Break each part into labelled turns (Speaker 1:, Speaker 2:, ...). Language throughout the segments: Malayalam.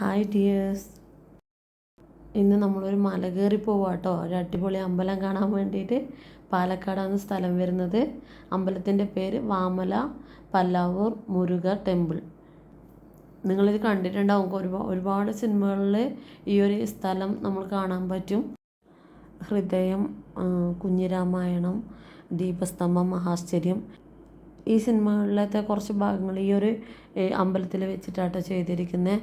Speaker 1: ഹായ് ഡിയേഴ്സ്, ഇന്ന് നമ്മളൊരു മല കയറി പോവാം കേട്ടോ. ഒരു അടിപൊളി അമ്പലം കാണാൻ വേണ്ടിയിട്ട്. പാലക്കാടാണ് സ്ഥലം വരുന്നത്. അമ്പലത്തിൻ്റെ പേര് വാമല പല്ലാവൂർ മുരുക ടെമ്പിൾ. നിങ്ങളിത് കണ്ടിട്ടുണ്ടാവും, ഒരുപാട് സിനിമകളിൽ ഈ ഒരു സ്ഥലം നമ്മൾ കാണാൻ പറ്റും. ഹൃദയം, കുഞ്ഞിരാമായണം, ദീപസ്തംഭം, മഹാശ്ചര്യം, ഈ സിനിമകളിലത്തെ കുറച്ച് ഭാഗങ്ങൾ ഈ ഒരു അമ്പലത്തിൽ വെച്ചിട്ടാട്ടോ ചെയ്തിരിക്കുന്നത്.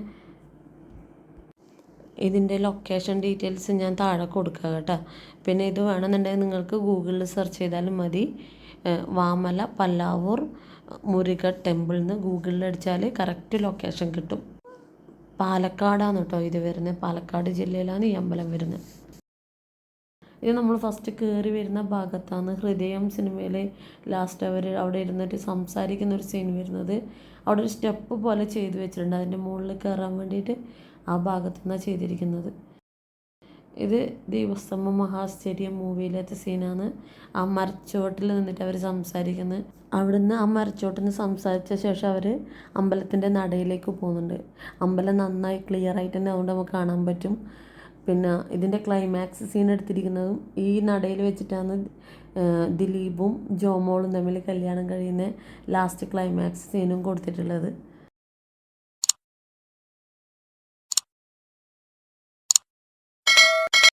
Speaker 1: ഇതിൻ്റെ ലൊക്കേഷൻ ഡീറ്റെയിൽസ് ഞാൻ താഴെ കൊടുക്കുക കേട്ടോ. പിന്നെ ഇത് വേണമെന്നുണ്ടെങ്കിൽ നിങ്ങൾക്ക് ഗൂഗിളിൽ സെർച്ച് ചെയ്താലും മതി. വാമല പല്ലാവൂർ മുരുക ടെമ്പിൾ എന്ന് ഗൂഗിളിൽ അടിച്ചാൽ കറക്റ്റ് ലൊക്കേഷൻ കിട്ടും. പാലക്കാടാണ് കേട്ടോ ഇത് വരുന്നത്. പാലക്കാട് ജില്ലയിലാണ് ഈ അമ്പലം വരുന്നത്. ഇത് നമ്മൾ ഫസ്റ്റ് കയറി വരുന്ന ഭാഗത്താണ് ഹൃദയം സിനിമയിൽ ലാസ്റ്റ് അവിടെ ഇരുന്നിട്ട് സംസാരിക്കുന്ന ഒരു സീൻ വരുന്നത്. അവിടെ ഒരു സ്റ്റെപ്പ് പോലെ ചെയ്ത് വെച്ചിട്ടുണ്ട്. അതിൻ്റെ മുകളിൽ കയറാൻ വേണ്ടിയിട്ട് ആ ഭാഗത്തു നിന്നാണ് ചെയ്തിരിക്കുന്നത്. ഇത് ദീപസ്തംഭം മഹാശ്ചര്യം മൂവിയിലത്തെ സീനാണ്. ആ മരച്ചുവട്ടിൽ നിന്നിട്ട് അവർ സംസാരിക്കുന്നത്. അവിടുന്ന് ആ മരച്ചുവട്ടിൽ നിന്ന് സംസാരിച്ച ശേഷം അവർ അമ്പലത്തിൻ്റെ നടയിലേക്ക് പോകുന്നുണ്ട്. അമ്പലം നന്നായി ക്ലിയർ ആയിട്ട് തന്നെ അതുകൊണ്ട് നമുക്ക് കാണാൻ പറ്റും. പിന്നെ ഇതിൻ്റെ ക്ലൈമാക്സ് സീൻ എടുത്തിരിക്കുന്നതും ഈ നടയിൽ വെച്ചിട്ടാണ്. ദിലീപും ജോമോളും തമ്മിൽ കല്യാണം കഴിയുന്ന ലാസ്റ്റ് ക്ലൈമാക്സ് സീനും കൊടുത്തിട്ടുള്ളത്.